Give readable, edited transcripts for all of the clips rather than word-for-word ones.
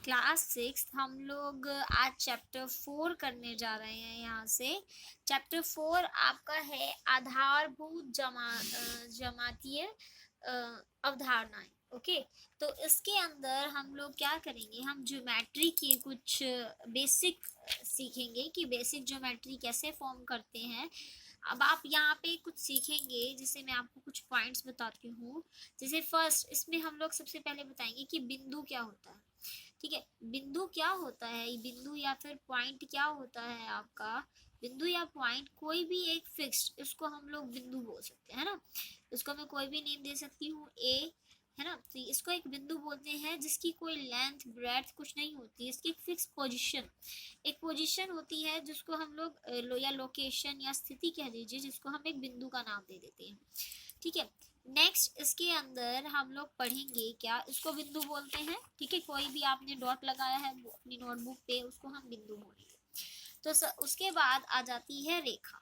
Class 6 हम लोग आज चैप्टर 4 करने जा रहे हैं। यहाँ से चैप्टर 4 आपका है आधारभूत जमातीय अवधारणाएं। ओके, तो इसके अंदर हम लोग क्या करेंगे, हम ज्योमेट्री के कुछ बेसिक सीखेंगे कि बेसिक ज्योमेट्री कैसे फॉर्म करते हैं। अब आप यहाँ पे कुछ सीखेंगे जिसे मैं आपको कुछ पॉइंट्स बताती हूँ। जैसे फर्स्ट इसमें हम लोग सबसे पहले बताएंगे कि बिंदु क्या होता है। ठीक है, बिंदु क्या होता है, बिंदु या फिर पॉइंट क्या होता है आपका। बिंदु या पॉइंट कोई भी एक फिक्स्ड, इसको हम लोग बिंदु बोल सकते हैं ना। इसको मैं कोई भी नेम दे सकती हूँ ए, है ना। तो इसको एक बिंदु बोलते हैं जिसकी कोई लेंथ ब्रेड्थ कुछ नहीं होती, इसकी एक फिक्स पोजीशन, एक पोजीशन होती है जिसको हम लोग या लोकेशन या स्थिति कह दीजिए, जिसको हम एक बिंदु का नाम दे देते हैं। ठीक है, नेक्स्ट इसके अंदर हम लोग पढ़ेंगे क्या, इसको बिंदु बोलते हैं। ठीक है, कोई भी आपने डॉट लगाया है अपनी नोटबुक पे, उसको हम बिंदु बोलेंगे। तो उसके बाद आ जाती है रेखा।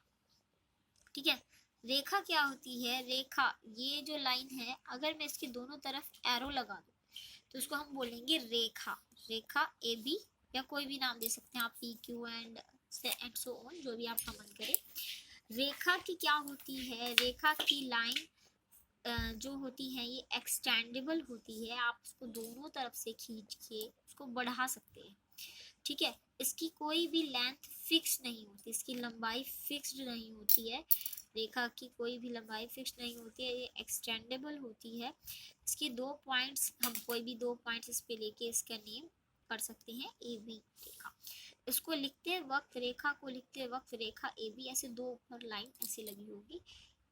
ठीक है, रेखा क्या होती है, रेखा ये जो लाइन है, अगर मैं इसके दोनों तरफ एरो लगा दूं तो उसको हम बोलेंगे रेखा। रेखा ए बी, या कोई भी नाम दे सकते हैं आप, P Q and so on, जो भी आपका मन करे। रेखा की क्या होती है, रेखा की लाइन जो होती है ये एक्सटेंडेबल होती है, आप उसको दोनों तरफ से खींच के उसको बढ़ा सकते हैं। ठीक है, इसकी कोई भी लेंथ फिक्स नहीं होती, इसकी लंबाई फिक्स्ड नहीं होती है। रेखा की कोई भी लंबाई फिक्स नहीं होती है, ये एक्सटेंडेबल होती है। इसके दो पॉइंट्स, हम कोई भी दो पॉइंट्स इस पे लेके इसका नेम कर सकते हैं ए बी रेखा। इसको लिखते वक्त, रेखा को लिखते वक्त रेखा ए बी, ऐसे दो ऊपर लाइन ऐसे लगी होगी,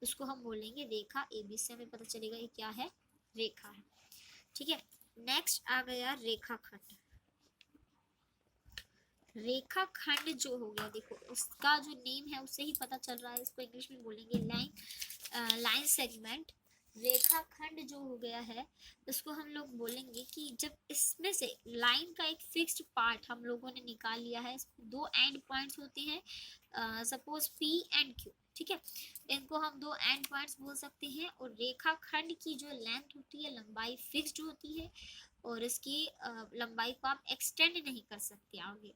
उसको हम बोलेंगे रेखा ए बी। से हमें पता चलेगा ये क्या है, रेखा है। ठीक है, नेक्स्ट आ गया रेखाखंड। रेखाखंड जो हो गया, देखो इसका जो नेम है उससे ही पता चल रहा है, इसको इंग्लिश में बोलेंगे लाइन सेगमेंट। रेखाखंड जो हो गया है, इसको हम लोग बोलेंगे कि जब इसमें से लाइन का एक फिक्स्ड पार्ट हम लोगों ने निकाल लिया है, दो एंड पॉइंट्स होते हैं, सपोज पी एंड क्यू। ठीक है, इनको हम दो एंड पॉइंट्स बोल सकते हैं। और रेखाखंड की जो लेंथ होती है, लंबाई फिक्स्ड होती है, और इसकी लंबाई को आप एक्सटेंड नहीं कर सकते आगे,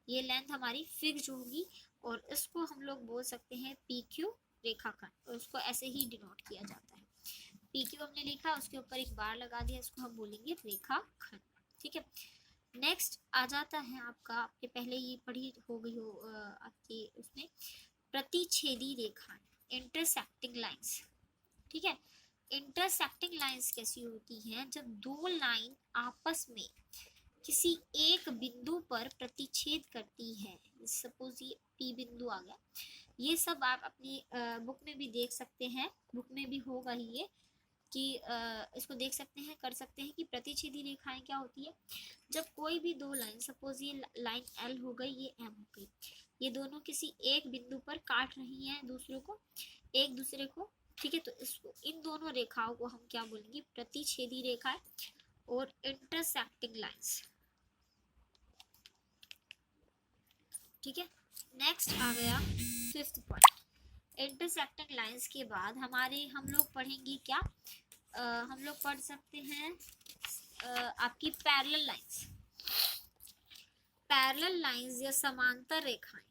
ये लेंथ हमारी फिक्स्ड होगी। और इसको हम लोग बोल सकते हैं पी क्यू रेखाखंड, और उसको ऐसे ही डिनोट किया जाता है। पी क्यू हमने लिखा, उसके ऊपर एक बार लगा दिया, इसको हम बोलेंगे रेखाखंड। ठीक है, नेक्स्ट आ जाता है आपका, आपके पहले ये पढ़ी हो गई हो आपकी उसमें, प्रतिच्छेदी रेखाएं, इंटरसेक्टिंग लाइंस। ठीक है, इंटरसेक्टिंग लाइंस कैसी होती हैं, जब दो लाइन आपस में किसी एक बिंदु पर प्रतिच्छेद करती है। सपोज ये पी बिंदु आ गया, ये सब आप अपनी बुक में भी देख सकते हैं, बुक में भी होगा ही ये, कि इसको देख सकते हैं, कर सकते हैं कि प्रतिच्छेदी रेखाएं क्या होती है, जब कोई भी दो लाइन, सपोज ये लाइन एल हो गई, ये एम हो गई, ये दोनों किसी एक बिंदु पर काट रही हैं दूसरों को, एक दूसरे को। ठीक है, तो इसको, इन दोनों रेखाओं को हम क्या बोलेंगे, प्रतिच्छेदी रेखाएं और इंटरसेक्टिंग लाइंस। ठीक है, नेक्स्ट आ गया फिफ्थ पॉइंट, इंटरसेक्टिंग लाइंस के बाद हमारे हम लोग पढ़ेंगे क्या, हम लोग पढ़ सकते हैं आपकी पैरेलल लाइंस। पैरेलल लाइंस या समांतर रेखाएं,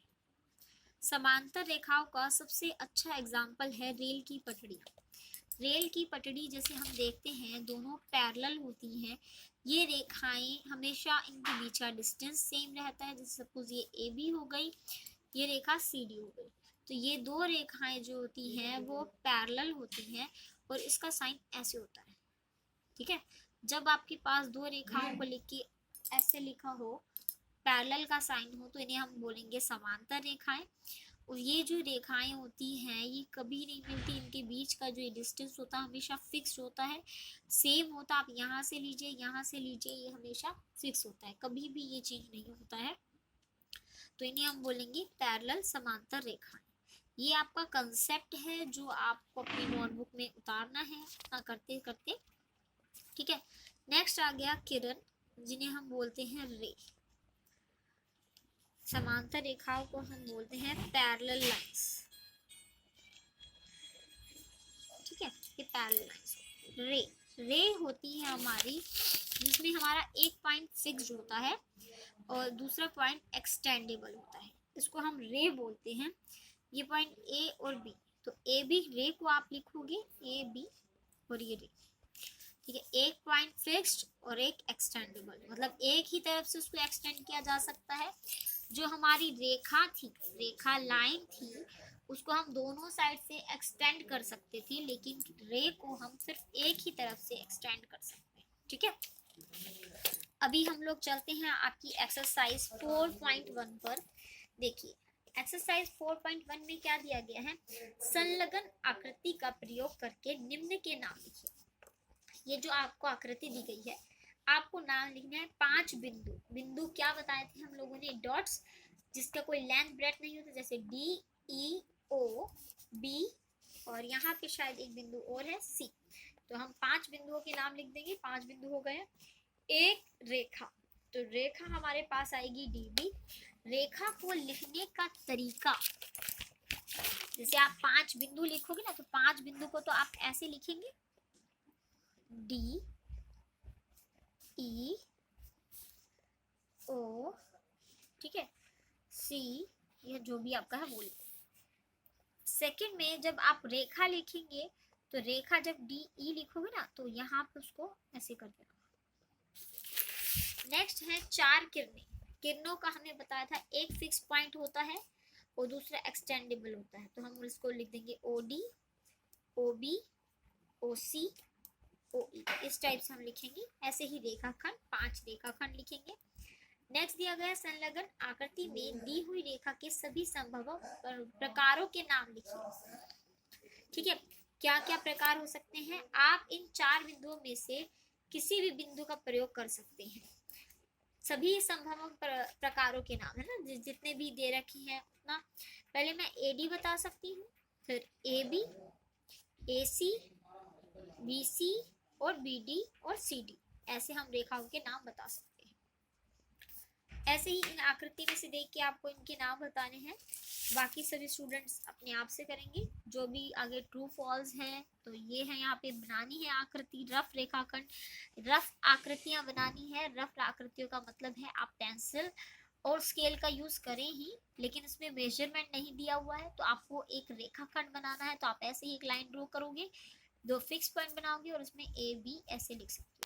समांतर रेखाओं का सबसे अच्छा एग्जाम्पल है रेल की पटड़ियाँ। रेल की पटड़ी जैसे हम देखते हैं, दोनों पैरेलल होती हैं, ये रेखाएं हमेशा इनके बीच का डिस्टेंस सेम रहता है। जैसे सपोज ये ए बी हो गई, ये रेखा सी डी हो गई, तो ये दो रेखाएं जो होती हैं वो पैरेलल होती हैं, और इसका साइन ऐसे होता है। ठीक है, जब आपके पास दो रेखाओं को लिख के ऐसे लिखा हो, पैरेलल का साइन हो, तो इन्हें हम बोलेंगे समांतर रेखाएं। और ये जो रेखाएं होती हैं ये कभी नहीं मिलती, इनके बीच का जो डिस्टेंस होता है हमेशा फिक्स होता है, सेम होता, आप यहाँ से लीजिए यहाँ से लीजिए, ये हमेशा फिक्स होता है, कभी भी ये चेंज नहीं होता है। तो इन्हें हम बोलेंगे पैरेलल समांतर रेखाएं। ये आपका कंसेप्ट है जो आपको अपनी नोटबुक में उतारना है करते करते। ठीक है, नेक्स्ट आ गया किरण, जिन्हें हम बोलते हैं रे। समांतर रेखाओं को हम बोलते हैं पैरेलल लाइंस। ठीक है, ये पैरेलल लाइंस। रे, रे होती है हमारी जिसमें हमारा एक पॉइंट फिक्स्ड होता है और दूसरा पॉइंट एक्सटेंडेबल होता है, इसको हम रे बोलते हैं। ये पॉइंट ए और बी, तो ए बी रे को आप लिखोगे ए बी और ये रे, ठीक है। एक पॉइंट फिक्स्ड और एक एक्सटेंडेबल, मतलब एक ही तरफ से उसको एक्सटेंड किया जा सकता है। जो हमारी रेखा थी, रेखा लाइन थी, उसको हम दोनों साइड से एक्सटेंड कर सकते थे, लेकिन रे को हम सिर्फ एक ही तरफ से एक्सटेंड कर सकते हैं, ठीक है। अभी हम लोग चलते हैं आपकी एक्सरसाइज 4.1 पर। देखिए एक्सरसाइज 4.1 में क्या दिया गया है, संलग्न आकृति का प्रयोग करके निम्न के नाम लिखिए। ये जो आपको आकृति दी गई है, आपको नाम लिखना है 5 बिंदु। बिंदु क्या बताए थे हम लोगों ने, डॉट्स, जिसका कोई लेंथ ब्रेथ नहीं होता, जैसे डी ई ओ बी, और यहाँ पे शायद एक बिंदु और है सी। तो हम 5 बिंदुओं के नाम लिख देंगे। 5 बिंदु हो गए। एक रेखा, तो रेखा हमारे पास आएगी डी बी। रेखा को लिखने का तरीका, जैसे आप 5 बिंदु लिखोगे ना, तो 5 बिंदु को तो आप ऐसे लिखेंगे, डी ई ओ, ठीक है, सी, यह जो भी आपका है वो लिखें। सेकंड में जब आप रेखा लिखेंगे, तो रेखा जब डी ई लिखोगे ना, तो यहाँ पे उसको ऐसे कर देना। नेक्स्ट है 4 किरणें। किरणों का हमने बताया था, एक फिक्स पॉइंट होता है और दूसरा एक्सटेंडेबल होता है, तो हम इसको लिख देंगे ओ डी, ओ बी, ओ सी, ओ ई, इस टाइप से हम लिखेंगे। ऐसे ही रेखाखंड, 5 रेखाखंड लिखेंगे। नेक्स्ट दिया गया संलग्न आकृति में दी हुई रेखा के सभी संभव प्रकारों के नाम लिखिए, ठीक है। क्या क्या प्रकार हो सकते हैं, आप इन 4 बिंदुओं में से किसी भी बिंदु का प्रयोग कर सकते हैं। सभी संभव प्रकारों के नाम है ना, जितने भी दे रखे हैं उतना। पहले मैं ए डी बता सकती हूँ, फिर A B, A C, B C और बी डी और सी डी, ऐसे हम रेखाओं के नाम बता सकते हैं। ऐसे ही इन आकृति में से देख के आपको इनके नाम बताने हैं। बाकी सभी स्टूडेंट्स अपने आप से करेंगे। जो भी आगे ट्रू फॉल्स हैं, तो ये है, यहाँ पे बनानी है आकृति, रफ रेखाखंड, रफ आकृतियां बनानी है। रफ आकृतियों का मतलब है आप पेंसिल और स्केल का यूज करें ही, लेकिन इसमें मेजरमेंट नहीं दिया हुआ है। तो आपको एक रेखाखंड बनाना है, तो आप ऐसे ही एक लाइन ड्रॉ करोगे, 2 फिक्स पॉइंट बनाओगे और उसमें ए बी ऐसे लिख सकते हो।